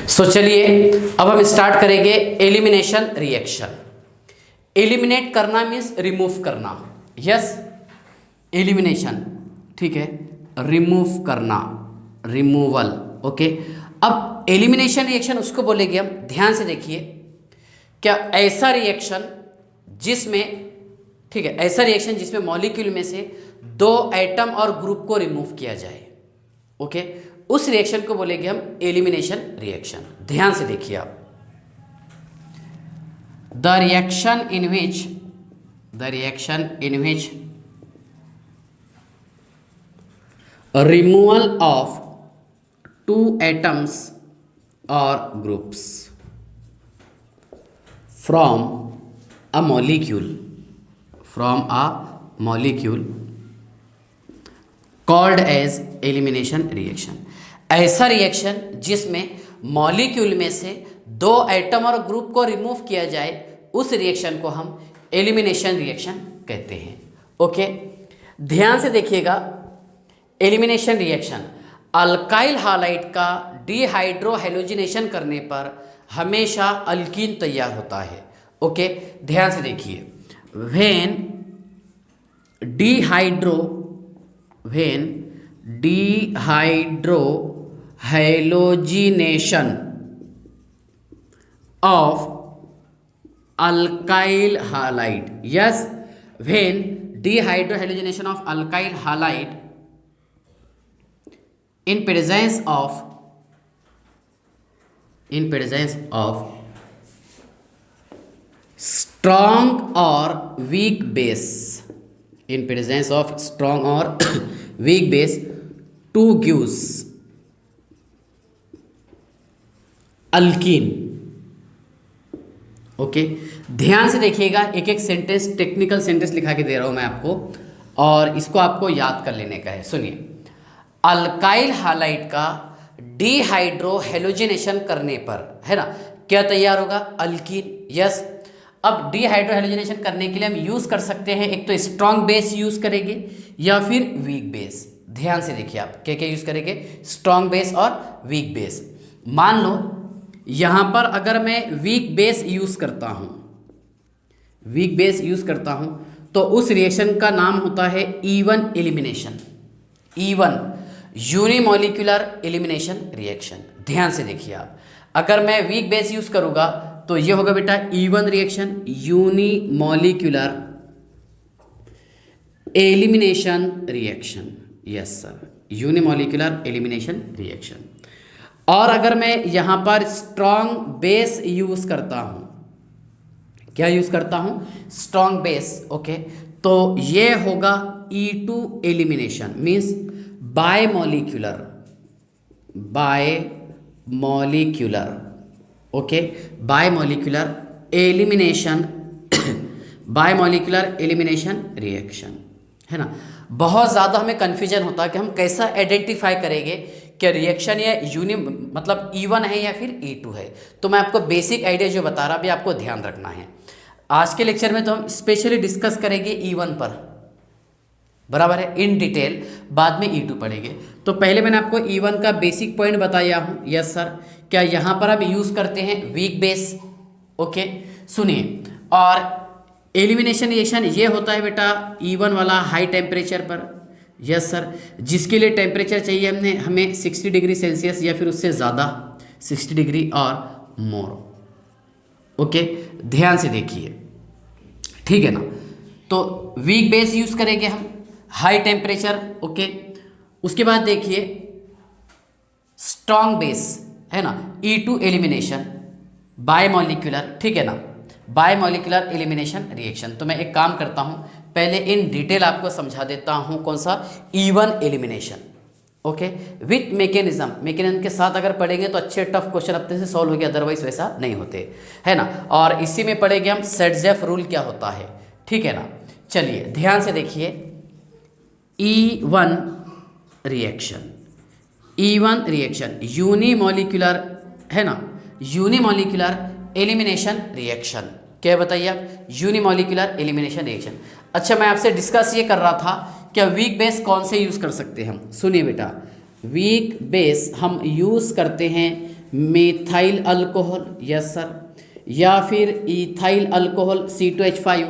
सो चलिए अब हम स्टार्ट करेंगे एलिमिनेशन रिएक्शन। एलिमिनेट करना मीन्स रिमूव करना। यस, एलिमिनेशन, ठीक है, रिमूव करना, रिमूवल। ओके, अब एलिमिनेशन रिएक्शन उसको बोलेंगे हम। ध्यान से देखिए, क्या ऐसा रिएक्शन जिसमें, ठीक है, ऐसा रिएक्शन जिसमें मॉलिक्यूल में से दो एटम और ग्रुप को रिमूव किया जाए। ओके, उस रिएक्शन को बोलेंगे हम एलिमिनेशन रिएक्शन। ध्यान से देखिए आप, the reaction in which removal of two atoms और groups from a molecule called as elimination reaction. ऐसा रिएक्शन जिसमें मॉलिक्यूल में से दो एटम और ग्रुप को रिमूव किया जाए, उस रिएक्शन को हम एलिमिनेशन रिएक्शन कहते हैं। ओके, ध्यान से देखिएगा, एलिमिनेशन रिएक्शन अल्काइल हालाइड का डिहाइड्रो हैलोजिनेशन करने पर हमेशा अल्कीन तैयार होता है। ओके, ध्यान से देखिए, when dehydro halogenation of alkyl halide. Yes, when dehydrohalogenation of alkyl halide in presence of strong or weak base, in presence of strong or weak base, to gives alkene. Okay, ध्यान से देखिएगा, एक एक sentence, technical sentence लिखा के दे रहा हूं मैं आपको, और इसको आपको याद कर लेने का है। सुनिए, अल्काइल हालाइड का डिहाइड्रो हैलोजिनेशन करने पर, है ना, क्या तैयार होगा? अल्कीन। यस, अब डिहाइड्रो हैलोजिनेशन करने के लिए हम यूज कर सकते हैं, एक तो स्ट्रॉन्ग बेस यूज करेंगे या फिर वीक बेस। ध्यान से देखिए आप, क्या क्या यूज करेंगे? स्ट्रॉन्ग बेस और वीक बेस। मान लो यहां पर अगर मैं वीक बेस यूज करता हूं, तो उस रिएक्शन का नाम होता है E1 elimination, E1 unimolecular elimination reaction. ध्यान से देखिए आप, अगर मैं वीक बेस यूज करूंगा तो ये होगा बेटा E1 reaction, unimolecular elimination reaction. Yes sir, unimolecular elimination reaction. और अगर मैं यहां पर स्ट्रॉन्ग बेस यूज करता हूं, क्या यूज करता हूं? Strong base. ओके, तो ये होगा E2 elimination, means bimolecular. Okay, bimolecular elimination reaction, है ना। बहुत ज़्यादा हमें कन्फ्यूजन होता है कि हम कैसा आइडेंटिफाई करेंगे कि रिएक्शन या मतलब E1 है या फिर E2 है। तो मैं आपको बेसिक आइडिया जो बता रहा, अभी आपको ध्यान रखना है। आज के लेक्चर में तो हम स्पेशली डिस्कस करेंगे E1 पर, बराबर है, इन डिटेल। बाद में E2 पढ़ेंगे। तो पहले मैंने आपको E1 का बेसिक पॉइंट बताया हूँ। यस सर, क्या यहाँ पर हम यूज़ करते हैं वीक बेस। ओके, सुनिए, और एलिमिनेशन रिएक्शन ये होता है बेटा E1 वाला हाई टेम्परेचर पर। यस सर, जिसके लिए टेम्परेचर चाहिए हमें 60 डिग्री सेल्सियस या फिर उससे ज़्यादा, 60 डिग्री और मोर। ओके, ध्यान से देखिए, ठीक है ना। तो वीक बेस यूज़ करेंगे हम, हाई टेम्परेचर। ओके, उसके बाद देखिए स्ट्रॉन्ग बेस, है ना, E2 एलिमिनेशन, बायमॉलिक्यूलर, ठीक है ना, बायमॉलिक्यूलर एलिमिनेशन रिएक्शन। तो मैं एक काम करता हूं, पहले इन डिटेल आपको समझा देता हूं कौन सा E1 elimination. Okay, with mechanism के साथ अगर पढ़ेंगे तो अच्छे टफ क्वेश्चन अपने से सॉल्व हो गया, अदरवाइज वैसा नहीं होते, है ना। और इसी में पढ़ेंगे हम सेडजेफ रूल क्या होता है, ठीक है ना। चलिए ध्यान से देखिए, E1 रिएक्शन यूनिमॉलिक्यूलर, है ना, यूनिमॉलिक्यूलर एलिमिनेशन रिएक्शन। क्या बताइए आप? Unimolecular elimination reaction. अच्छा, मैं आपसे डिस्कस ये कर रहा था, क्या वीक बेस कौन से यूज़ कर सकते हैं हम? सुनिए बेटा, वीक बेस हम यूज़ करते हैं मिथाइल अल्कोहल, यस सर, या फिर इथाइल अल्कोहल C2H5,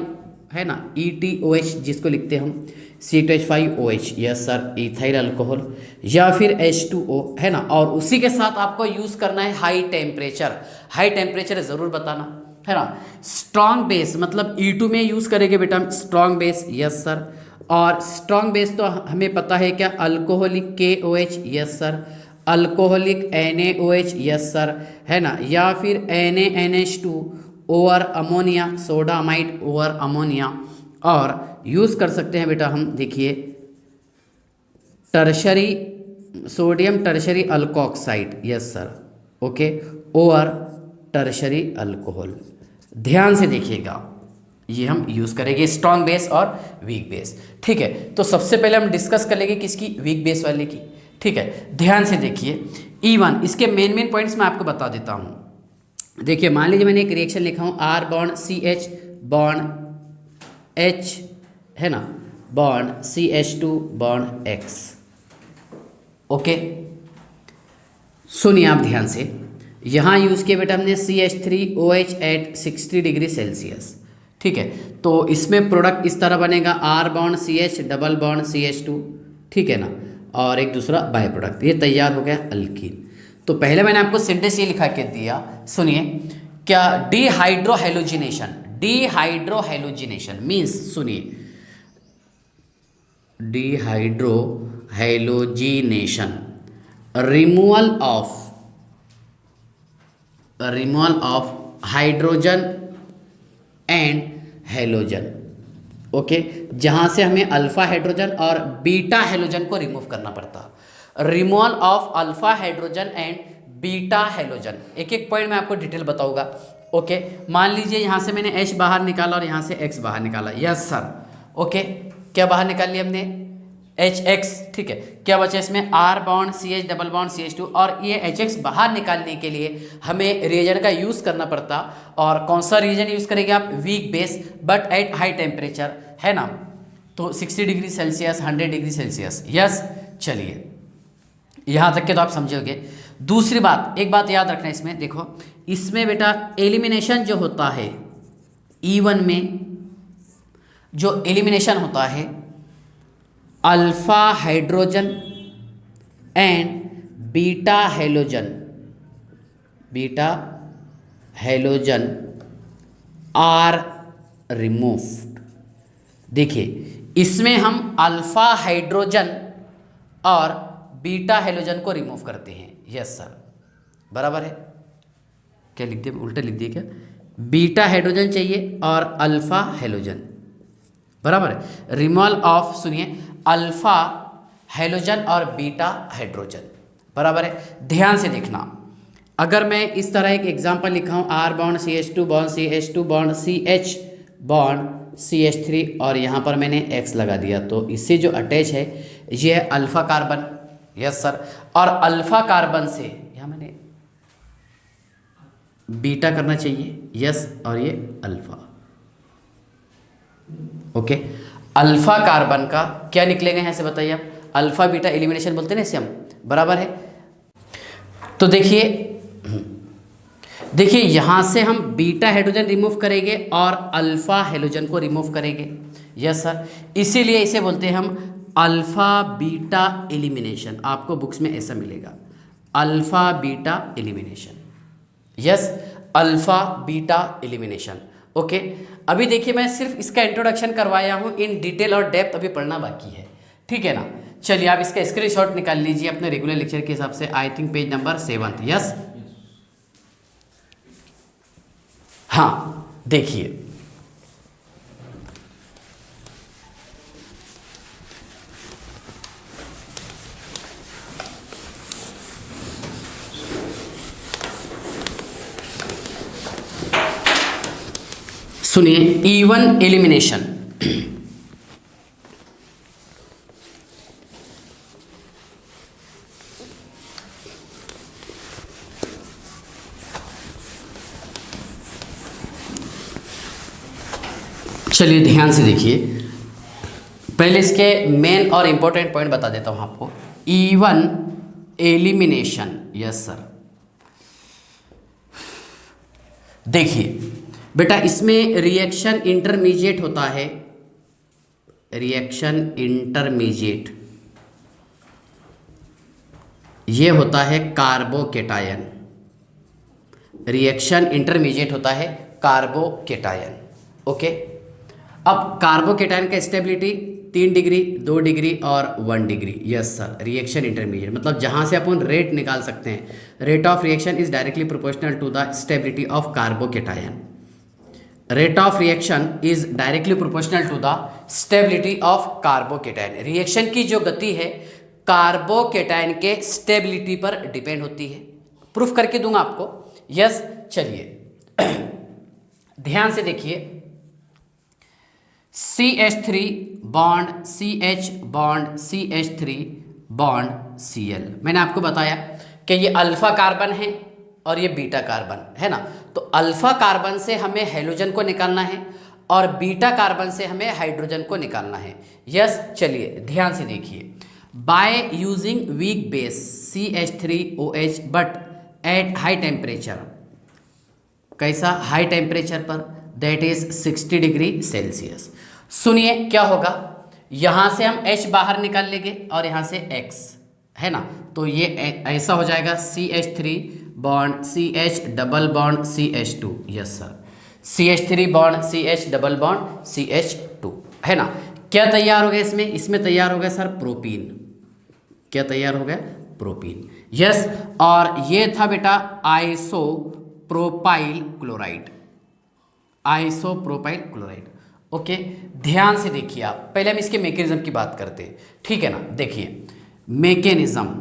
है ना, ETOH जिसको लिखते हैं हम C2H5OH, yes sir, ethyl alcohol, या फिर H2O, है ना। और उसी के साथ आपको यूज़ करना है हाई टेम्परेचर, हाई टेम्परेचर ज़रूर बताना, है ना। स्ट्रॉन्ग बेस मतलब E2 में यूज़ करेंगे बेटा हम स्ट्रॉन्ग बेस, यस सर। और स्ट्रॉन्ग बेस तो हमें पता है क्या, alcoholic KOH, yes sir, alcoholic NaOH, yes sir, है ना, या फिर NaNH2 over ammonia, sodamide over ammonia. और यूज़ कर सकते हैं बेटा हम, देखिए, tertiary sodium tertiary alkoxide, yes sir, okay, over tertiary alcohol. ध्यान से देखिएगा, ये हम यूज़ करेंगे स्ट्रॉन्ग बेस और वीक बेस, ठीक है। तो सबसे पहले हम डिस्कस कर लेंगे किसकी, वीक बेस वाले की, ठीक है। ध्यान से देखिए E1, इसके मेन पॉइंट्स मैं आपको बता देता हूँ। देखिए मान लीजिए मैंने एक रिएक्शन लिखा हूँ, R bond CH bond H, है ना, bond CH2 bond X, okay. सुनिए आप ध्यान से, यहाँ यूज़ किया बेटा हमने CH3OH एट 60 डिग्री सेल्सियस, ठीक है। तो इसमें प्रोडक्ट इस तरह बनेगा, R bond CH double bond CH2, ठीक है ना, और एक दूसरा बाय प्रोडक्ट, ये तैयार हो गया अल्कीन। तो पहले मैंने आपको सिंटेक्स ये लिखा के दिया, सुनिए क्या, डिहाइड्रोहेलोजिनेशन, डिहाइड्रोहेलोजिनेशन मीन्स, सुनिए, dehydrohalogenation, removal of hydrogen and halogen, okay, जहाँ से हमें अल्फा हाइड्रोजन और बीटा हेलोजन को रिमूव करना पड़ता। Removal of alpha hydrogen and beta halogen, एक एक पॉइंट मैं आपको डिटेल बताऊंगा, ओके। मान लीजिए यहाँ से मैंने H बाहर निकाला और यहाँ से X बाहर निकाला, यस सर, ओके। क्या बाहर निकाल लिया हमने, HX, ठीक है। क्या बचा इसमें, R bond CH double bond CH2, और ये HX बाहर निकालने के लिए हमें रिएजेंट का यूज़ करना पड़ता। और कौन सा रिएजेंट यूज़ करेंगे आप, weak base but at high temperature, है ना। तो 60 degree Celsius, 100 degree Celsius, yes. चलिए यहाँ तक के तो आप समझोगे। दूसरी बात, एक बात याद रखना इसमें, देखो इसमें बेटा एलिमिनेशन जो होता है E1 में, जो एलिमिनेशन होता है, alpha hydrogen and beta halogen are removed. देखिए इसमें हम अल्फा हाइड्रोजन और बीटा हेलोजन को रिमूव करते हैं, यस सर, बराबर है। क्या लिख दिया, उल्टा लिख दिया क्या, बीटा हाइड्रोजन चाहिए और अल्फा हेलोजन, बराबर है। रिमूवल ऑफ, सुनिए, अल्फा हेलोजन और बीटा हाइड्रोजन, बराबर है। ध्यान से देखना, अगर मैं इस तरह एक एग्जांपल लिखा हूँ, R bond CH2 bond CH2 bond CH bond CH3, और यहाँ पर मैंने X लगा दिया, तो इससे जो अटैच है ये है अल्फा कार्बन, यस सर। और अल्फा कार्बन से यहाँ मैंने बीटा करना चाहिए, यस, और ये अल्फा, ओके। अल्फा कार्बन का क्या निकलेगा यहाँ से बताइए आप, अल्फा बीटा एलिमिनेशन बोलते हैं ना इसे हम, बराबर है। तो देखिए यहाँ से हम बीटा हाइड्रोजन रिमूव करेंगे और अल्फा हेलोजन को रिमूव करेंगे, यस सर। इसीलिए इसे बोलते हैं हम अल्फा बीटा एलिमिनेशन, आपको बुक्स में ऐसा मिलेगा, alpha beta elimination, yes, alpha beta elimination, okay. अभी देखिए मैं सिर्फ इसका इंट्रोडक्शन करवाया हूँ, इन डिटेल और डेप्थ अभी पढ़ना बाकी है, ठीक है ना। चलिए आप इसका स्क्रीनशॉट निकाल लीजिए अपने रेगुलर लेक्चर के हिसाब से, I think page number 7, yes. हाँ देखिए, सुनिए, E1 एलिमिनेशन, चलिए ध्यान से देखिए, पहले इसके मेन और इंपॉर्टेंट पॉइंट बता देता हूं आपको। E1 एलिमिनेशन, यस सर, देखिए बेटा, इसमें रिएक्शन इंटरमीडिएट होता है, रिएक्शन इंटरमीडिएट ये होता है कार्बोकेटायन, रिएक्शन इंटरमीडिएट होता है कार्बोकेटायन। ओके, अब कार्बोकेटायन का स्टेबिलिटी 3 डिग्री, 2 डिग्री और 1 degree. Yes sir, reaction intermediate मतलब जहां से अपन रेट निकाल सकते हैं, rate of reaction is directly proportional to the stability of carbocation. Rate of reaction is directly proportional to the stability of carbocation. Reaction की जो गति है कार्बोकेटायन के स्टेबिलिटी पर डिपेंड होती है। प्रूफ करके दूंगा आपको। यस, चलिए ध्यान से देखिए, CH3 bond CH bond CH3 bond Cl। मैंने आपको बताया कि ये अल्फा कार्बन है और ये बीटा कार्बन है ना। तो अल्फा कार्बन से हमें हेलोजन को निकालना है और बीटा कार्बन से हमें हाइड्रोजन को निकालना है। यस, चलिए ध्यान से देखिए, by using weak base CH3OH but at high temperature. कैसा? हाई टेम्परेचर पर, दैट इज 60 डिग्री सेल्सियस। सुनिए क्या होगा, यहां से हम H बाहर निकाल लेंगे और यहां से X है ना, तो ये ऐसा हो जाएगा CH3 bond CH double bond CH2। Yes sir, CH3 bond CH double bond CH2 है ना। क्या तैयार हो गया इसमें? इसमें तैयार हो गया सर प्रोपीन। क्या तैयार हो गया? प्रोपीन। यस, और ये था बेटा isopropyl chloride, isopropyl chloride. Okay, ध्यान से देखिए आप, पहले हम इसके मैकेनिज्म की बात करते हैं, ठीक है ना। देखिए मैकेनिज्म,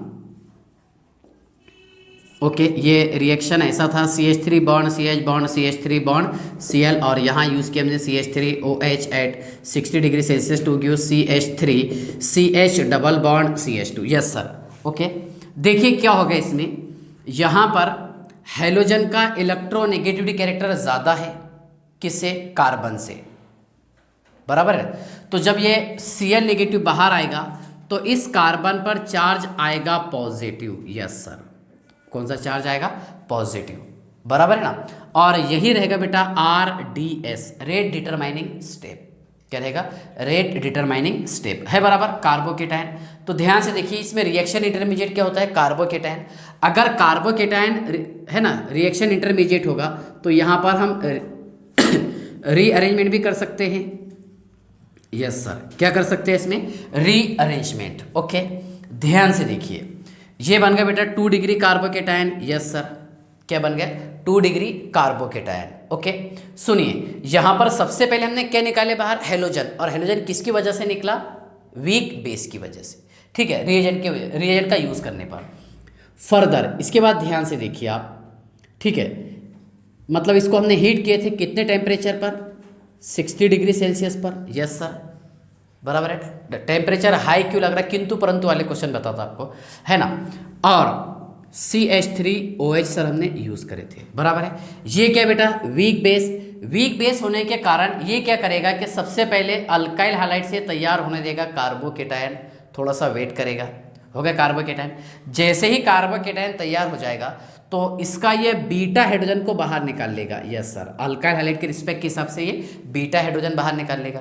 ओके, ये रिएक्शन ऐसा था, CH3 bond CH bond CH3 bond Cl और यहाँ यूज़ किया हमने CH3OH at 60 degree Celsius to give CH3 CH double bond CH2। Yes sir, okay. देखिए क्या होगा इसमें, यहाँ पर हेलोजन का इलेक्ट्रोनेगेटिविटी कैरेक्टर ज़्यादा है, किससे? कार्बन से, बराबर है। तो जब ये Cl नेगेटिव बाहर आएगा तो इस कार्बन पर चार्ज आएगा पॉजिटिव। यस सर, कौन सा चार्ज आएगा? पॉजिटिव, बराबर है ना। और यही रहेगा बेटा RDS, रेट डिटरमाइनिंग स्टेप। क्या रहेगा? रेट डिटरमाइनिंग स्टेप है, बराबर, कार्बोकेटायन। तो ध्यान से देखिए, इसमें रिएक्शन इंटरमीडिएट क्या होता है? कार्बोकेटायन। अगर कार्बोकेटायन है ना रिएक्शन इंटरमीडिएट होगा तो यहाँ पर हम रीअरेंजमेंट भी कर सकते हैं। यस सर, क्या कर सकते हैं इसमें? रीअरेंजमेंट। ओके, ध्यान से देखिए, ये बन गया बेटा 2 डिग्री कार्बोकेटायन। यस सर, क्या बन गया? 2 डिग्री कार्बोकेटायन। ओके, सुनिए, यहाँ पर सबसे पहले हमने क्या निकाले बाहर? हेलोजन। और हेलोजन किसकी वजह से निकला? वीक बेस की वजह से, ठीक है, रिएजेंट का यूज़ करने पर। फर्दर इसके बाद ध्यान से देखिए आप, ठीक है, मतलब इसको हमने हीट किए थे कितने टेम्परेचर पर? 60 डिग्री सेल्सियस पर। यस सर, बराबर है। टेम्परेचर हाई क्यों लग रहा है? किंतु परंतु वाले क्वेश्चन बताता आपको, है ना। और CH3OH सर हमने यूज़ करे थे, बराबर है। ये क्या बेटा? Weak base. वीक बेस होने के कारण ये क्या करेगा कि सबसे पहले अल्काइल हैलाइड से तैयार होने देगा कार्बोकेटायन, थोड़ा सा वेट करेगा, हो गया कार्बोकेटायन। जैसे ही कार्बोकेटायन तैयार हो जाएगा तो इसका ये बीटा हाइड्रोजन को बाहर निकाल लेगा। यस सर, अल्काइल हैलाइड के रिस्पेक्ट के हिसाब से ये बीटा हाइड्रोजन बाहर निकाल लेगा।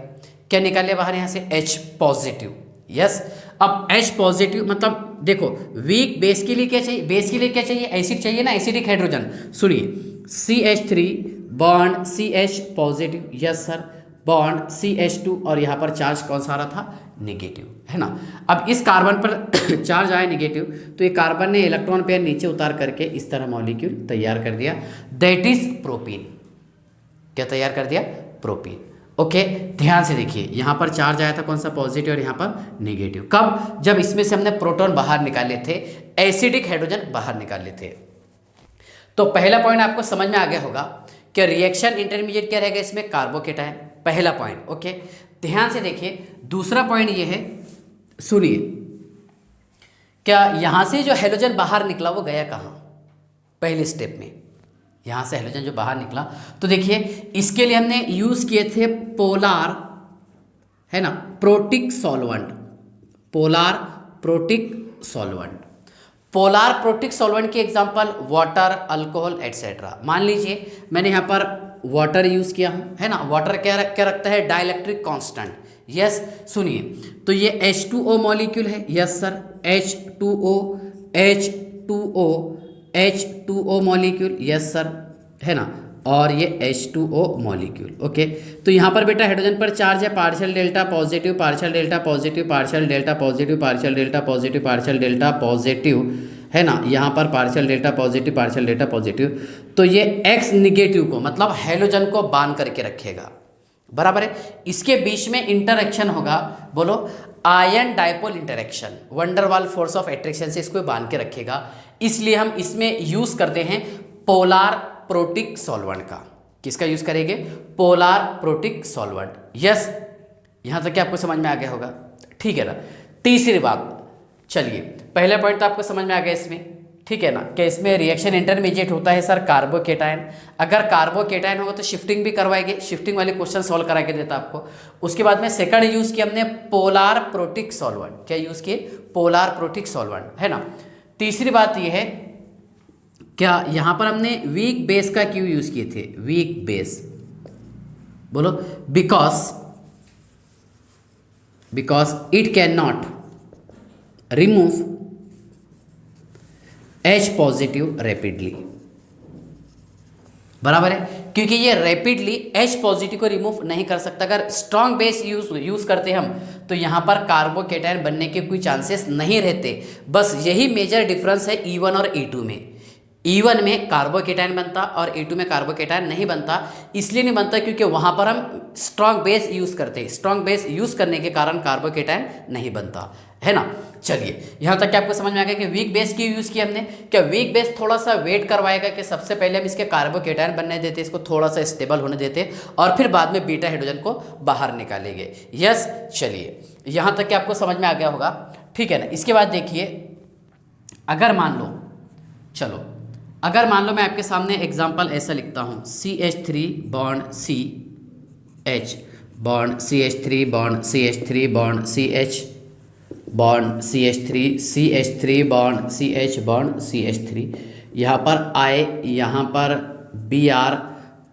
क्या निकाल लिया बाहर? यहाँ से H पॉजिटिव। यस, अब H पॉजिटिव मतलब देखो, वीक बेस के लिए क्या चाहिए? बेस के लिए क्या चाहिए? एसिड चाहिए ना, एसिडिक हाइड्रोजन। सुनिए, CH3 bond CH positive. Yes sir, bond CH2 और यहाँ पर चार्ज कौन सा आ रहा था? नेगेटिव, है ना। अब इस कार्बन पर चार्ज आया नेगेटिव, तो ये कार्बन ने इलेक्ट्रॉन पेयर नीचे उतार करके इस तरह मॉलिक्यूल तैयार कर दिया, दैट इज प्रोपीन। क्या तैयार कर दिया? प्रोपीन। ओके, ध्यान से देखिए, यहाँ पर चार्ज आया था कौन सा? पॉजिटिव, और यहाँ पर नेगेटिव। कब? जब इसमें से हमने प्रोटॉन बाहर निकाले थे, एसिडिक हाइड्रोजन बाहर निकाले थे। तो पहला पॉइंट आपको समझ में आ गया होगा कि रिएक्शन इंटरमीडिएट क्या रहेगा इसमें? कार्बोकेटायन, पहला पॉइंट। ओके, ध्यान से देखिए, दूसरा पॉइंट ये है, सुनिए, क्या यहाँ से जो हेलोजन बाहर निकला वो गया कहाँ? पहले स्टेप में यहाँ से हेलोजन जो बाहर निकला, तो देखिए इसके लिए हमने यूज़ किए थे पोलार, है ना, protic solvent, polar protic solvent. Polar protic solvent की एग्जांपल वाटर, अल्कोहल एटसेट्रा। मान लीजिए मैंने यहाँ पर वाटर यूज़ किया हूँ, है ना। वाटर क्या रखता है, डाइलेक्ट्रिक कांस्टेंट। यस, सुनिए, तो ये H2O मॉलिक्यूल है। Yes sir, H2O H2O H2O molecule, yes sir, है ना। और ये H2O मॉलिक्यूल, ओके। तो यहाँ पर बेटा हाइड्रोजन पर चार्ज है partial delta positive, partial delta positive, partial delta positive, partial delta positive, partial delta positive, है ना। यहाँ पर partial delta positive, partial delta positive. तो ये X निगेटिव को, मतलब हैलोजन को बांध करके रखेगा, बराबर है। इसके बीच में इंटरेक्शन होगा, बोलो, ion dipole interaction, van der Waals force of attraction से इसको बांध के रखेगा। इसलिए हम इसमें यूज करते हैं पोलार प्रोटिक सॉल्वेंट का। किसका यूज करेंगे, पोलार प्रोटिक सॉल्वेंट। यस, यहां तक क्या आपको समझ में आ गया होगा, ठीक है ना। तीसरी बात, चलिए, पहला पॉइंट तो आपको समझ में आ गया इसमें, ठीक है ना, कि इसमें रिएक्शन इंटरमीडिएट होता है सर कार्बोकेटायन। अगर कार्बोकेटायन होगा तो शिफ्टिंग भी करवाएंगे, शिफ्टिंग वाले क्वेश्चन सॉल्व करा के देता आपको। उसके बाद में सेकंड यूज किया हमने पोलार प्रोटिक सॉल्वेंट। क्या यूज किए, पोलार प्रोटिक सॉल्वेंट, है ना। तीसरी बात यह है, क्या यहां पर हमने वीक बेस का क्यों यूज किए थे, वीक बेस, बोलो, because it can not remove H positive rapidly, बराबर है, क्योंकि ये रैपिडली H पॉजिटिव को रिमूव नहीं कर सकता। अगर स्ट्रॉन्ग बेस यूज करते हम तो यहाँ पर कार्बोकेटायन बनने के कोई चांसेस नहीं रहते। बस यही मेजर डिफरेंस है E1 और E2 में। E1 में कार्बोकेटायन बनता और E2 में कार्बोकेटायन नहीं बनता। इसलिए नहीं बनता क्योंकि वहाँ पर हम स्ट्रॉन्ग बेस यूज़ करते हैं, स्ट्रॉन्ग बेस यूज़ करने के कारण कार्बोकेटायन नहीं बनता, है ना। चलिए, यहाँ तक क्या आपको समझ में आ गया कि वीक बेस की यूज़ किया हमने। क्या वीक बेस थोड़ा सा वेट करवाएगा कि सबसे पहले हम इसके कार्बोकेटायन बनने देते, इसको थोड़ा सा स्टेबल होने देते और फिर बाद में बीटा हाइड्रोजन को बाहर निकालेंगे। यस, चलिए, यहाँ तक क्या आपको समझ में आ गया होगा, ठीक है ना। इसके बाद देखिए, अगर मान लो, चलो, अगर मान लो मैं आपके सामने एग्जाम्पल ऐसा लिखता हूँ, CH3 bond CH bond CH3 bond CH3 bond CH bond CH3 CH3 bond CH bond CH3, यहाँ पर I, यहाँ पर Br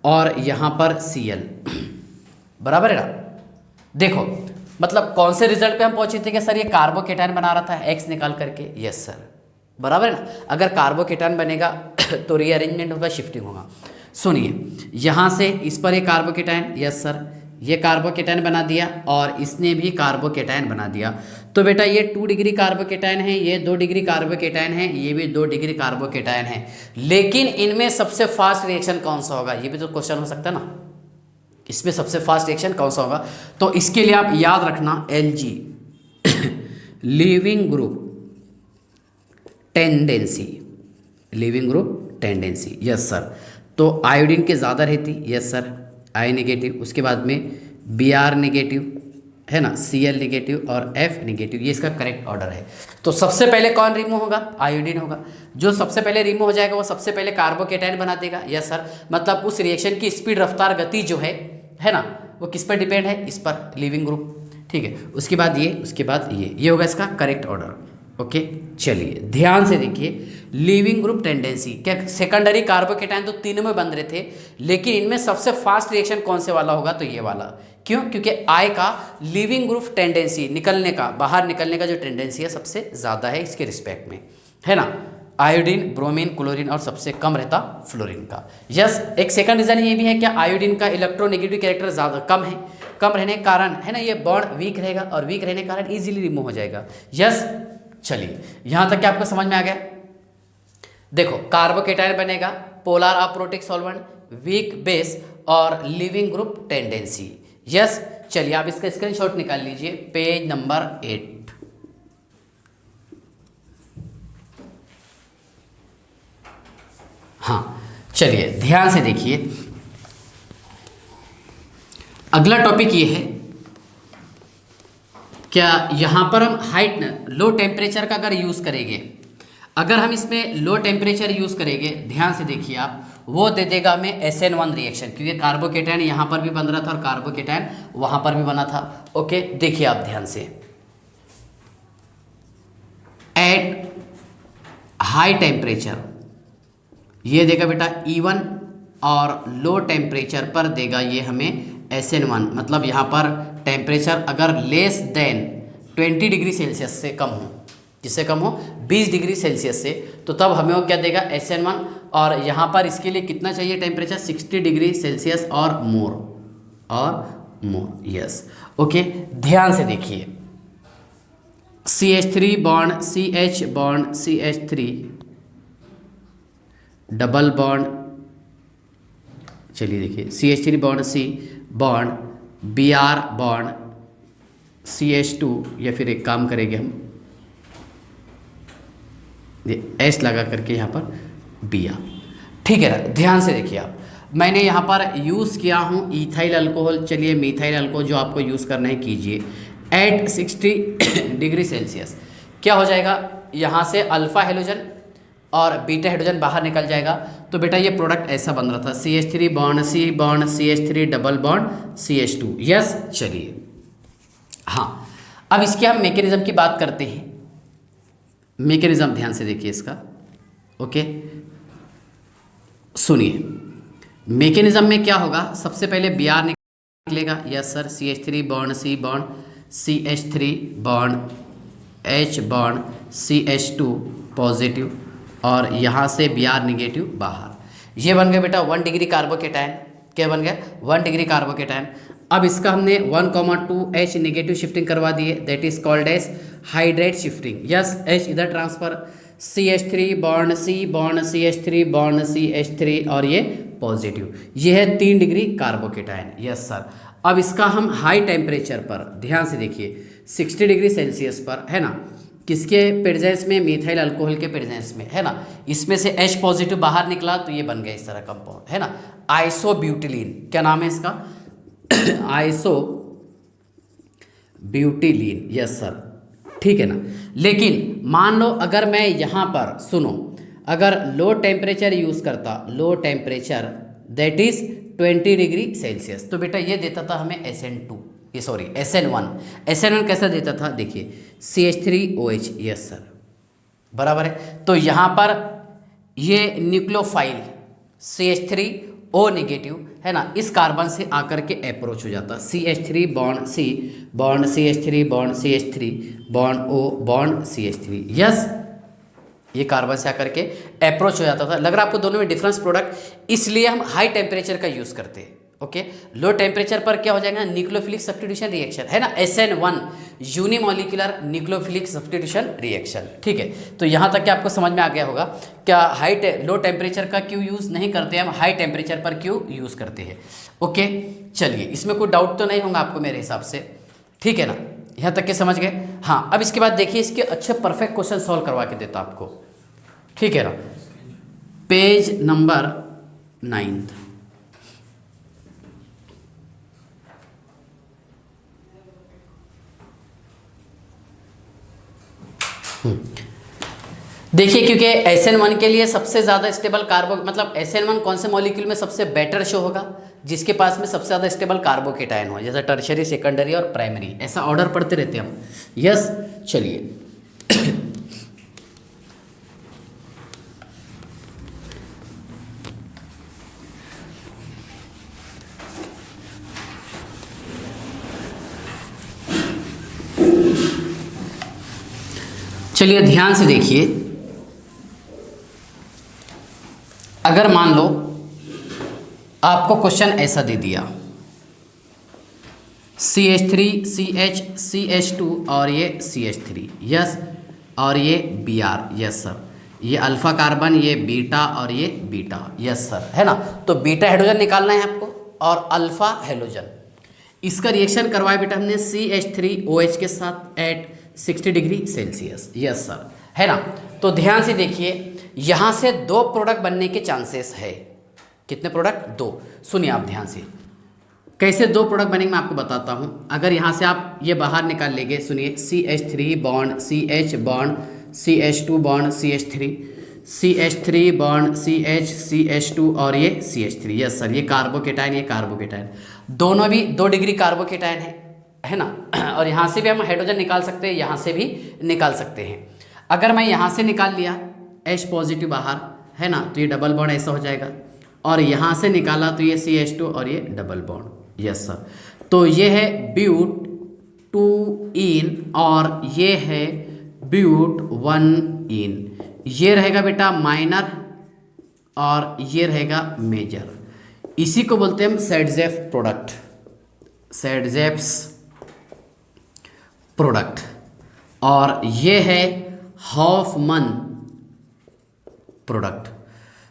और यहाँ पर Cl, बराबर है ना। देखो, मतलब कौन से रिजल्ट पे हम पहुंचे थे कि सर ये कार्बोकेटायन बना रहा था X निकाल करके, यस सर, बराबर है ना। अगर कार्बोकेटायन बनेगा तो रीअरेंजमेंट होगा, शिफ्टिंग होगा। सुनिए, यहाँ से इस पर एक कार्बोकेटायन, यस सर, ये कार्बोकेटायन बना दिया और इसने भी कार्बोकेटायन बना दिया। तो बेटा ये 2 डिग्री कार्बोकेटायन है, ये 2 डिग्री कार्बोकेटायन है, ये भी 2 डिग्री कार्बोकेटायन है। लेकिन इनमें सबसे फास्ट रिएक्शन कौन सा होगा, ये भी तो क्वेश्चन हो सकता है ना। इसमें सबसे फास्ट रिएक्शन कौन सा होगा, तो इसके लिए आप याद रखना Lg, leaving group tendency, leaving group tendency, yes sir. तो आयोडीन के ज़्यादा रहती, यस सर, I नेगेटिव, उसके बाद में Br नेगेटिव, है ना, Cl नेगेटिव और F नेगेटिव, ये इसका करेक्ट ऑर्डर है। तो सबसे पहले कौन रिमूव होगा, आयोडीन होगा। जो सबसे पहले रिमूव हो जाएगा वो सबसे पहले कार्बोकेटायन बना देगा, यस सर। मतलब उस रिएक्शन की स्पीड, रफ्तार, गति जो है ना, वो किस पर डिपेंड है, इस पर, लिविंग ग्रुप, ठीक है। उसके बाद ये, उसके बाद ये होगा इसका करेक्ट ऑर्डर, ओके। चलिए ध्यान से देखिए, लीविंग ग्रुप टेंडेंसी, क्या सेकेंडरी कार्बोकेटायन तो तीनों में बन रहे थे, लेकिन इनमें सबसे फास्ट रिएक्शन कौन से वाला होगा, तो ये वाला। क्यों, क्योंकि I का लीविंग ग्रुप टेंडेंसी, निकलने का, बाहर निकलने का जो टेंडेंसी है सबसे ज़्यादा है इसके रिस्पेक्ट में, है ना। आयोडीन, ब्रोमीन, क्लोरीन और सबसे कम रहता फ्लोरीन का। यस, एक सेकंड रीजन ये भी है कि आयोडीन का इलेक्ट्रोनेगेटिव कैरेक्टर ज़्यादा कम है, कम रहने के कारण, है ना, ये बॉन्ड वीक रहेगा और वीक रहने के कारण ईजिली रिमूव हो जाएगा। यस, चलिए, यहाँ तक क्या आपको समझ में आ गया। देखो, कार्बोकेटायन बनेगा, polar aprotic solvent, weak base और लिविंग ग्रुप टेंडेंसी। यस, चलिए आप इसका स्क्रीनशॉट निकाल लीजिए, पेज नंबर 8। हाँ, चलिए ध्यान से देखिए, अगला टॉपिक ये है, क्या यहाँ पर हम हाइट, लो टेम्परेचर का अगर यूज़ करेंगे, अगर हम इसमें लो टेम्परेचर यूज़ करेंगे, ध्यान से देखिए आप, वो दे देगा हमें SN1 रिएक्शन, क्योंकि कार्बोकेटायन यहाँ पर भी बन रहा था और कार्बोकेटायन वहाँ पर भी बना था। ओके, देखिए आप ध्यान से, एट हाई टेम्परेचर ये देगा बेटा E1 और लो टेम्परेचर पर देगा ये हमें SN1। मतलब यहाँ पर टेम्परेचर अगर लेस देन 20 डिग्री सेल्सियस से कम हो, जिससे कम हो 20 डिग्री सेल्सियस से, तो तब हमें वो क्या देगा SN1। और यहाँ पर इसके लिए कितना चाहिए टेम्परेचर 60 डिग्री सेल्सियस और मोर यस ओके। ध्यान से देखिए CH3 bond CH bond CH3 double bond, चलिए देखिए CH3 bond C bond Br bond CH2, या फिर एक काम करेंगे हम S लगा करके यहाँ पर Br, ठीक है ना। ध्यान से देखिए आप, मैंने यहाँ पर यूज़ किया हूँ इथाइल अल्कोहल। चलिए मिथाइल अल्कोहल जो आपको यूज़ करना है कीजिए एट 60 डिग्री सेल्सियस। क्या हो जाएगा, यहाँ से अल्फ़ा हेलोजन और बीटा हाइड्रोजन बाहर निकल जाएगा। तो बेटा ये प्रोडक्ट ऐसा बन रहा था CH3 bond C bond CH3 double bond CH2 yes. चलिए हाँ, अब इसके हम मैकेनिज्म की बात करते हैं। मैकेनिज्म ध्यान से देखिए इसका, ओके सुनिए। मैकेनिज्म में क्या होगा, सबसे पहले Br निकलेगा yes sir, CH3 bond C bond CH3 bond H bond CH2 positive, और यहाँ से Br निगेटिव बाहर। ये बन गया बेटा 1 डिग्री कार्बोकेटायन। क्या बन गया 1 डिग्री कार्बोकेटायन। अब इसका हमने 1,2 H निगेटिव शिफ्टिंग करवा दिए, that is called as hydride shifting yes. H इधर transfer, CH3 bond C bond CH3 bond CH3 और ये पॉजिटिव, ये है 3 डिग्री कार्बोकेटायन यस सर। अब इसका हम हाई टेम्परेचर पर, ध्यान से देखिए 60 डिग्री सेल्सियस पर है ना, किसके प्रेजेंस में, मिथाइल अल्कोहल के प्रेजेंस में है ना, इसमें से H पॉजिटिव बाहर निकला तो ये बन गया इस तरह कंपाउंड है ना, आइसोब्यूटिलीन। क्या नाम है इसका आइसोब्यूटिलीन यस सर, ठीक है ना। लेकिन मान लो अगर मैं यहाँ पर सुनो, अगर लो टेम्परेचर यूज़ करता, low temperature that is 20 degree Celsius, तो बेटा ये देता था हमें SN2, ये सॉरी SN1। SN1 कैसा देता था देखिए CH3OH यस सर, बराबर है। तो यहाँ पर ये न्यूक्लियोफाइल CH3O नेगेटिव है ना, इस कार्बन से आकर के अप्रोच हो जाता, CH3 bond C bond CH3 bond CH3 bond O bond CH3 yes. ये कार्बन से आकर के अप्रोच हो जाता था। लग रहा है आपको दोनों में डिफरेंस प्रोडक्ट, इसलिए हम हाई टेम्परेचर का यूज़ करते हैं ओके। लो टेम्परेचर पर क्या हो जाएगा, न्यूक्लियोफिलिक सब्स्टिट्यूशन रिएक्शन है ना, SN1 unimolecular nucleophilic substitution reaction, ठीक है। तो यहाँ तक कि आपको समझ में आ गया होगा क्या लो टेम्परेचर का क्यों यूज़ नहीं करते हम, हाई टेम्परेचर पर क्यों यूज़ करते हैं ओके। चलिए इसमें कोई डाउट तो नहीं होगा आपको मेरे हिसाब से, ठीक है ना, यहाँ तक के समझ गए। हाँ अब इसके बाद देखिए इसके अच्छे परफेक्ट क्वेश्चन सॉल्व करवा के देता आपको, ठीक है ना। पेज नंबर 9, देखिए क्योंकि SN1 के लिए सबसे ज़्यादा स्टेबल कार्बो, मतलब SN1 कौन से मॉलिक्यूल में सबसे बेटर शो होगा, जिसके पास में सबसे ज़्यादा स्टेबल कार्बोकेटायन हो, जैसे टर्शरी सेकेंडरी और प्राइमरी, ऐसा ऑर्डर पढ़ते रहते हैं हम यस। चलिए चलिए ध्यान से देखिए, अगर मान लो आपको क्वेश्चन ऐसा दे दिया CH3 CH CH2 और ये CH3 यस, और ये Br यस सर, ये अल्फा कार्बन, ये बीटा और ये बीटा यस सर, है ना। तो बीटा हाइड्रोजन निकालना है आपको और अल्फा हेलोजन, इसका रिएक्शन करवाया बेटा हमने CH3OH के साथ at 60 degree Celsius yes sir, है ना। तो ध्यान से देखिए यहाँ से 2 प्रोडक्ट बनने के चांसेस है। कितने प्रोडक्ट, 2। सुनिए आप ध्यान से, कैसे 2 प्रोडक्ट बनेंगे मैं आपको बताता हूँ। अगर यहाँ से आप ये बाहर निकाल लेंगे, सुनिए CH3 bond CH bond CH2 bond CH3 CH3 bond CH CH2 और ये CH3 यस सर, ये कार्बोकेटायन, ये कार्बोकेटायन, दोनों भी 2 डिग्री कार्बोकेटायन है ना। और यहाँ से भी हम हाइड्रोजन निकाल सकते हैं, यहाँ से भी निकाल सकते हैं। अगर मैं यहाँ से निकाल लिया H पॉजिटिव बाहर, है ना, तो ये डबल बॉन्ड ऐसा हो जाएगा, और यहाँ से निकाला तो ये CH2 और ये डबल बॉन्ड। यस सर, तो ये है ब्यूट 2 इन और ये है ब्यूट 1 इन। ये रहेगा बेटा माइनर और ये रहेगा मेजर। इसी को बोलते हैं हम सेडजेफ प्रोडक्ट, सेडजेफ्स प्रोडक्ट। और ये है हॉफमन प्रोडक्ट,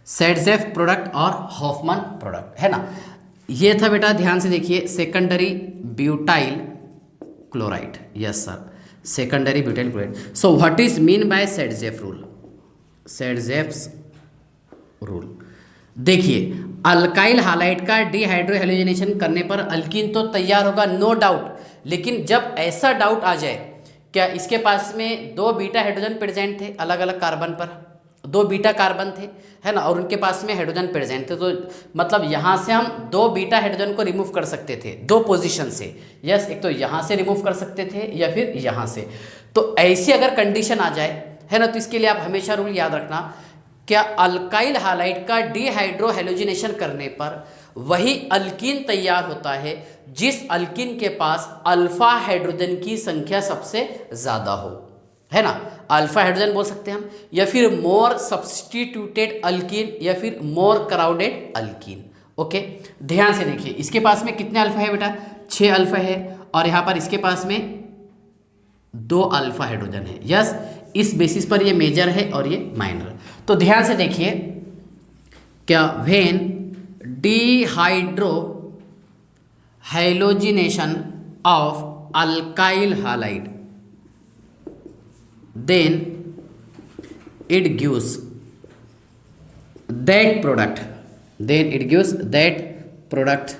सेडजेफ प्रोडक्ट और हॉफमन प्रोडक्ट, है ना। ये था बेटा, ध्यान से देखिए, secondary butyl chloride. Yes sir, secondary butyl chloride. So what is mean by Saytzeff rule? Saytzeff's rule देखिए, अल्काइल हालाइड का डिहाइड्रोहेलोजिनेशन करने पर अल्कीन तो तैयार होगा, नो डाउट। लेकिन जब ऐसा डाउट आ जाए, क्या इसके पास में 2 बीटा हाइड्रोजन प्रेजेंट थे, अलग अलग कार्बन पर 2 बीटा कार्बन थे, है ना, और उनके पास में हाइड्रोजन प्रेजेंट थे, तो मतलब यहाँ से हम 2 बीटा हाइड्रोजन को रिमूव कर सकते थे 2 पोजीशन से। यस, एक तो यहाँ से रिमूव कर सकते थे या फिर यहाँ से। तो ऐसी अगर कंडीशन आ जाए, है ना, तो इसके लिए आप हमेशा रूल याद रखना, क्या अल्काइल हालाइड का डिहाइड्रोहेलोजिनेशन करने पर वही अल्कीन तैयार होता है जिस अल्कीन के पास अल्फा हाइड्रोजन की संख्या सबसे ज़्यादा हो, है ना। अल्फा हाइड्रोजन बोल सकते हैं हम, या फिर मोर सब्सटीट्यूटेड अल्कीन, या फिर मोर क्राउडेड अल्कीन। ओके, ध्यान से देखिए, इसके पास में कितने अल्फा है बेटा? 6 अल्फा है, और यहाँ पर इसके पास में 2 अल्फा हाइड्रोजन है। यस, इस बेसिस पर ये मेजर है और ये माइनर। तो ध्यान से देखिए, क्या when dehydrohalogenation of alkyl halide then it gives that product, then it gives that product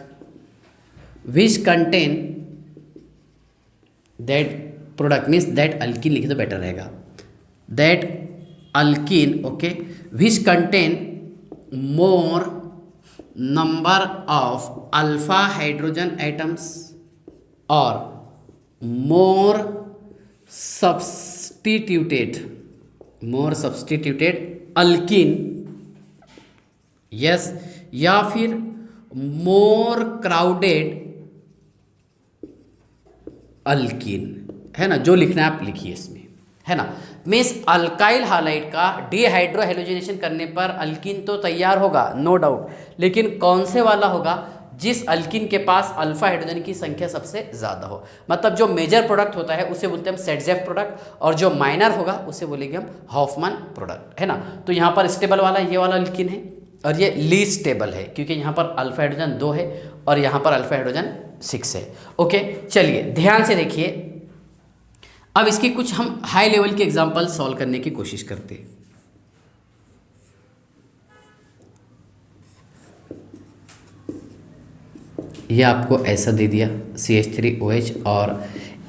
which contain that product means that alkene लिखे तो बेटर रहेगा, that alkene, okay, which contain more number of alpha hydrogen atoms or more substituted alkyne, yes, या फिर मोर crowded alkyne, है ना, जो लिखना है आप लिखिए इसमें, है ना। मीन्स अल्काइल हालाइड का डिहाइड्रोहेलोजिनेशन करने पर अल्कीन तो तैयार होगा, नो डाउट, लेकिन कौन से वाला होगा? जिस अल्कीन के पास अल्फा हाइड्रोजन की संख्या सबसे ज़्यादा हो। मतलब जो मेजर प्रोडक्ट होता है उसे बोलते हैं हम सेडजेफ प्रोडक्ट, और जो माइनर होगा उसे बोलेंगे हम हॉफमन प्रोडक्ट, है ना। तो यहाँ पर स्टेबल वाला ये वाला अल्कीन है, और ये लीस्ट स्टेबल है क्योंकि यहाँ पर अल्फा हाइड्रोजन 2 है और यहाँ पर अल्फा हाइड्रोजन 6 है। ओके, चलिए ध्यान से देखिए, अब इसकी कुछ हम हाई लेवल के एग्जाम्पल सॉल्व करने की कोशिश करते हैं। ये आपको ऐसा दे दिया CH3OH और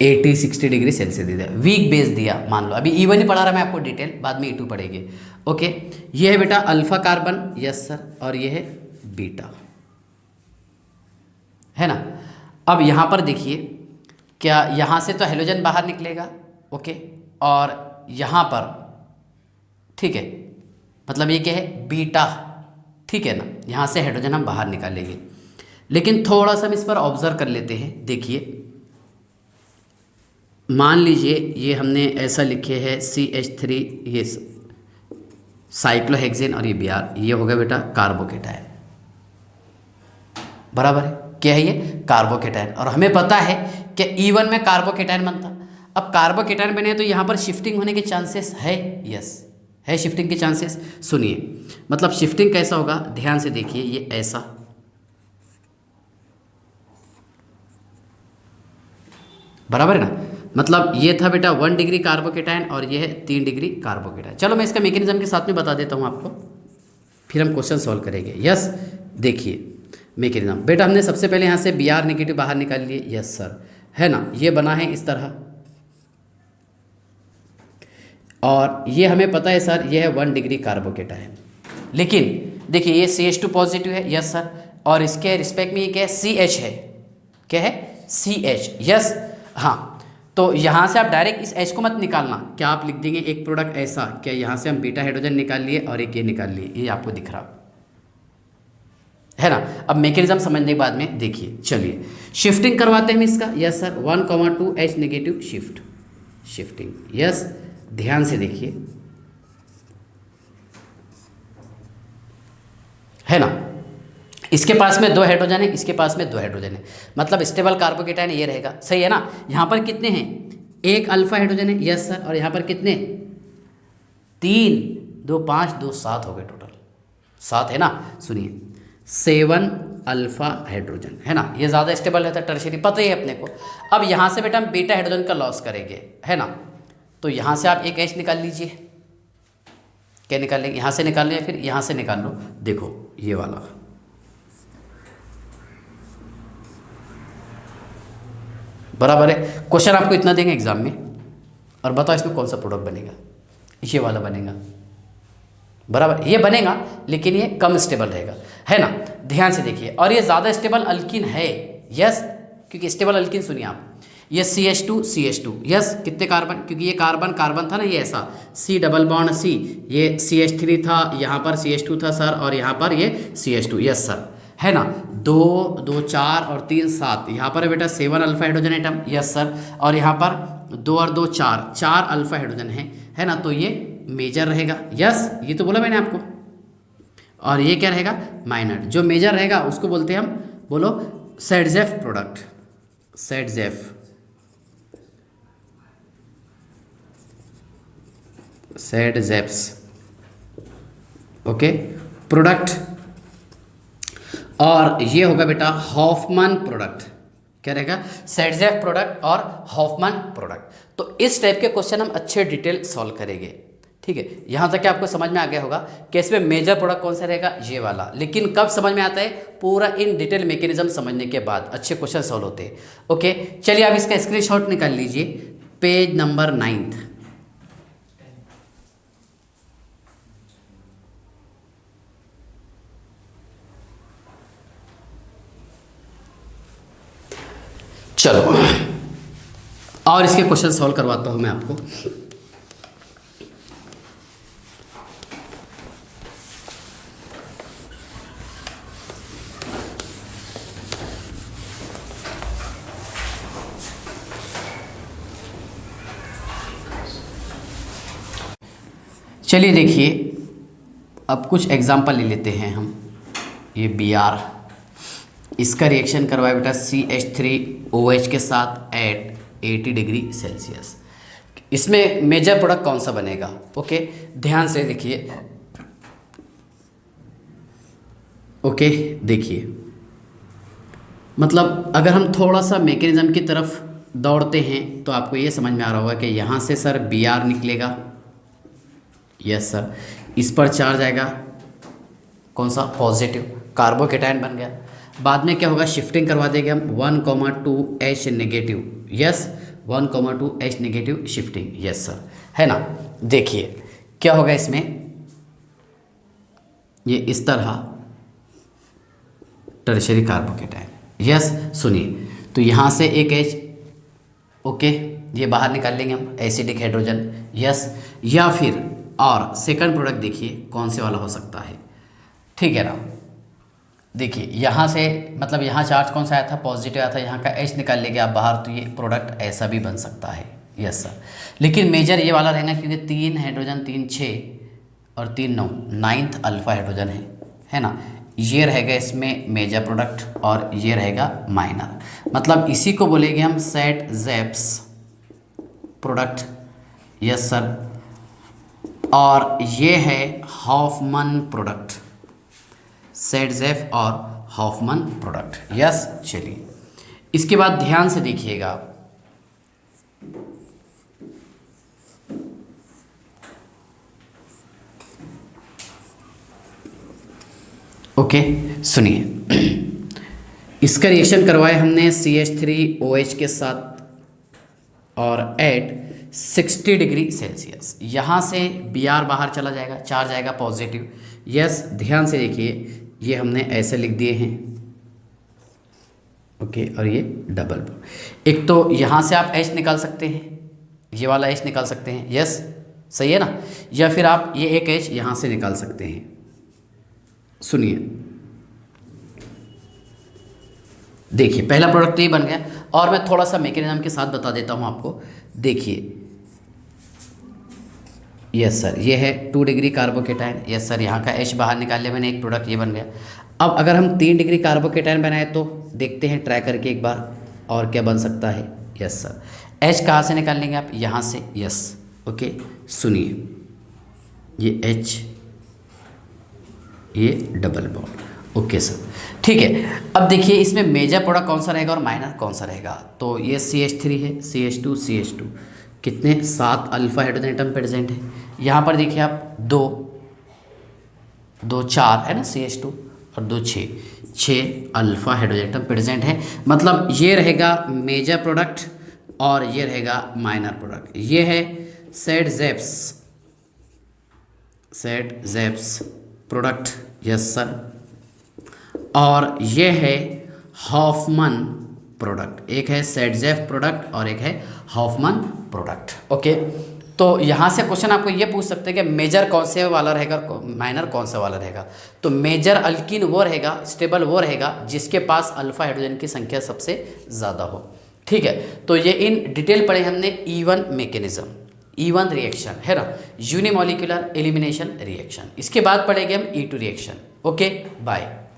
80-60 डिग्री सेल्सियस दे दिया, वीक बेस दिया, मान लो अभी E1 ही पढ़ा रहा मैं आपको डिटेल, बाद में E2 पढ़ेंगे। ओके, ये है बेटा अल्फा कार्बन, यस सर, और ये है बीटा, है ना। अब यहाँ पर देखिए, क्या यहाँ से तो हाइड्रोजन बाहर निकलेगा, ओके, और यहाँ पर, ठीक है, मतलब ये क्या है? बीटा, ठीक है ना, यहाँ से हाइड्रोजन हम बाहर निकालेंगे। लेकिन थोड़ा सा हम इस पर ऑब्जर्व कर लेते हैं। देखिए, मान लीजिए ये हमने ऐसा लिखे है CH3, ये साइक्लोहेक्सेन और ये Br, ये हो गया बेटा कार्बोकेटायन, बराबर है। क्या है ये? कार्बोकेटायन। और हमें पता है कि E1 में कार्बोकेटायन बनता। अब कार्बोकेटायन बने तो यहाँ पर शिफ्टिंग होने के चांसेस है, यस है, शिफ्टिंग के चांसेस। सुनिए, मतलब शिफ्टिंग कैसा होगा, ध्यान से देखिए, ये ऐसा, बराबर है ना। मतलब ये था बेटा 1 डिग्री कार्बोकेटायन और ये है 3 डिग्री कार्बोकेटायन। चलो मैं इसका मैकेनिज्म के साथ में बता देता हूँ आपको, फिर हम क्वेश्चन सॉल्व करेंगे। यस, देखिए मैकेनिज्म, बेटा हमने सबसे पहले यहाँ से Br नेगेटिव बाहर निकाल लिए, यस सर, है ना। ये बना है इस तरह, और ये हमें पता है सर, ये है 1 डिग्री कार्बोकेटायन। लेकिन देखिए ये CH2 पॉजिटिव है, यस सर, और इसके रिस्पेक्ट में ये क्या है? CH है, क्या है? CH, यस, हाँ। तो यहाँ से आप डायरेक्ट इस H को मत निकालना, क्या आप लिख देंगे एक प्रोडक्ट ऐसा, क्या यहाँ से हम बीटा हाइड्रोजन निकाल लिए और एक ये निकाल लिए, ये आपको दिख रहा है ना। अब मैकेनिज्म समझने के बाद में देखिए, चलिए शिफ्टिंग करवाते हैं हम इसका। Yes sir, 1,2 H negative shifting. Yes, ध्यान से देखिए, है ना। इसके पास में 2 हाइड्रोजन है, इसके पास में 2 हाइड्रोजन है, मतलब स्टेबल कार्बोकेटायन ये रहेगा, सही है ना। यहाँ पर कितने हैं, एक अल्फा हाइड्रोजन है, यस सर, और यहाँ पर कितने, 3, 2 5 2 7 हो गए टोटल, 7 है ना। सुनिए 7 अल्फा हाइड्रोजन है ना, ये ज़्यादा स्टेबल रहता है, टर्शियरी पता ही है अपने को। अब यहाँ से बेटा हम बीटा हाइड्रोजन का लॉस करेंगे, है ना। तो यहाँ से आप एक H निकाल लीजिए, क्या निकाल लेंगे, यहाँ से निकाल लो या फिर यहाँ से निकाल लो। देखो ये वाला, बराबर है। क्वेश्चन आपको इतना देंगे एग्जाम में, और बताओ इसमें कौन सा प्रोडक्ट बनेगा, ये वाला बनेगा, बराबर। ये बनेगा लेकिन ये कम स्टेबल रहेगा, है ना। ध्यान से देखिए, और ये ज़्यादा स्टेबल अल्किन है, यस, क्योंकि स्टेबल अल्किन सुनिए आप, ये CH2 यस, कितने कार्बन, क्योंकि ये कार्बन था ना, ये ऐसा C डबल बॉन्ड C, ये CH3 था, यहाँ पर CH2 था सर, और यहाँ पर ये CH2, यस सर, है ना। 2 2 4 और 3 7, यहाँ पर है बेटा 7 alpha hydrogen atom, yes sir, और यहाँ पर 2 और 2 4 अल्फा हाइड्रोजन है ना। तो ये मेजर रहेगा, यस, ये तो बोला मैंने आपको। और ये क्या रहेगा, माइनर। जो मेजर रहेगा उसको बोलते हैं हम, बोलो सेडजेफ प्रोडक्ट, सेडजेफ्स, ओके, प्रोडक्ट। और ये होगा बेटा हॉफमैन प्रोडक्ट, क्या रहेगा, सेडजेफ प्रोडक्ट और हॉफमैन प्रोडक्ट। तो इस टाइप के क्वेश्चन हम अच्छे डिटेल सॉल्व करेंगे, ठीक है। यहाँ तक कि आपको समझ में आ गया होगा कि इसमें मेजर प्रोडक्ट कौन सा रहेगा, ये वाला। लेकिन कब समझ में आता है, पूरा इन डिटेल मैकेनिज्म समझने के बाद अच्छे क्वेश्चन सॉल्व होते हैं। ओके, चलिए आप इसका स्क्रीनशॉट निकाल लीजिए, पेज नंबर 9। चलो, और इसके क्वेश्चन सॉल्व करवाता हूं मैं आपको। चलिए देखिए, अब कुछ एग्जांपल ले लेते हैं हम। ये Br, इसका रिएक्शन करवाए बेटा CH3OH के साथ एट 80 डिग्री सेल्सियस। इसमें मेजर प्रोडक्ट कौन सा बनेगा, ओके, ध्यान से देखिए, ओके, देखिए, मतलब अगर हम थोड़ा सा मैकेनिज्म की तरफ दौड़ते हैं तो आपको ये समझ में आ रहा होगा कि यहाँ से सर Br निकलेगा, यस सर, इस पर चार्ज आएगा कौन सा, पॉजिटिव, कार्बोकेटायन बन गया। बाद में क्या होगा, शिफ्टिंग करवा देंगे हम 1,2 H negative, yes, 1,2 H negative shifting, yes sir, है ना। देखिए क्या होगा इसमें, ये इस तरह टर्शियरी कार्बोकेटायन, यस। सुनिए, तो यहाँ से एक H, ओके, ये बाहर निकाल लेंगे हम, एसिडिक हाइड्रोजन, यस। या फिर और सेकंड प्रोडक्ट देखिए कौन से वाला हो सकता है, ठीक है ना। देखिए यहाँ से, मतलब यहाँ चार्ज कौन सा आया था, पॉजिटिव आया था, यहाँ का H निकाल लेंगे आप बाहर, तो ये प्रोडक्ट ऐसा भी बन सकता है, यस सर। लेकिन मेजर ये वाला रहेगा, क्योंकि 3 हाइड्रोजन, 3 6 और 3 9, 9th अल्फा हाइड्रोजन है ना। ये रहेगा इसमें मेजर प्रोडक्ट और ये रहेगा माइनर, मतलब इसी को बोलेंगे हम सेडजेफ्स प्रोडक्ट, यस सर। और ये है हॉफमैन प्रोडक्ट, सेडजेफ और हॉफमैन प्रोडक्ट, यस। चलिए इसके बाद ध्यान से देखिएगा, ओके, सुनिए, इसका रिएक्शन करवाए हमने CH3OH के साथ और एट 60 डिग्री सेल्सियस। यहाँ से Br बाहर चला जाएगा, चार्ज आएगा पॉजिटिव, यस। ध्यान से देखिए, ये हमने ऐसे लिख दिए हैं, ओके, और ये डबल बॉन्ड। एक तो यहाँ से आप H निकाल सकते हैं, ये वाला H निकाल सकते हैं, यस सही है ना, या फिर आप ये एक H यहाँ से निकाल सकते हैं। सुनिए, देखिए पहला प्रोडक्ट तो ये बन गया, और मैं थोड़ा सा मैकेनिज्म के साथ बता देता हूँ आपको। देखिए यस सर, ये है 2 डिग्री कार्बोकेटाइन, यस सर, यहाँ का H बाहर निकाल लिया मैंने, एक प्रोडक्ट ये बन गया। अब अगर हम 3 डिग्री कार्बोकेटाइन बनाए तो देखते हैं, ट्राई करके एक बार, और क्या बन सकता है। यस सर, H कहाँ से निकाल लेंगे आप, यहाँ से, यस ओके। सुनिए, ये H, ये डबल बॉन्ड, ओके सर, ठीक है। अब देखिए इसमें मेजर प्रोडक्ट कौन सा रहेगा और माइनर कौन सा रहेगा। तो ये CH3 है, CH2 CH2, कितने 7 अल्फा हाइड्रोजन एटम प्रेजेंट है। यहाँ पर देखिए आप 2 2 4 है ना, CH2 और 2 6 अल्फा हाइड्रोजन एटम प्रेजेंट है। मतलब ये रहेगा मेजर प्रोडक्ट और ये रहेगा माइनर प्रोडक्ट। ये है सेड ज़ेप्स प्रोडक्ट, यस सर, और ये है हॉफमन प्रोडक्ट। एक है सेडजेफ प्रोडक्ट और एक है हॉफमन प्रोडक्ट, ओके। तो यहाँ से क्वेश्चन आपको ये पूछ सकते हैं कि मेजर कौन से वाला रहेगा, माइनर कौन सा वाला रहेगा। तो मेजर अल्कीन वो रहेगा, स्टेबल वो रहेगा जिसके पास अल्फा हाइड्रोजन की संख्या सबसे ज़्यादा हो, ठीक है। तो ये इन डिटेल पढ़े हमने E1 मैकेनिज्म, E1 रिएक्शन है ना, यूनिमॉलिक्यूलर एलिमिनेशन रिएक्शन। इसके बाद पढ़ेंगे हम E2 रिएक्शन। Okay, bye.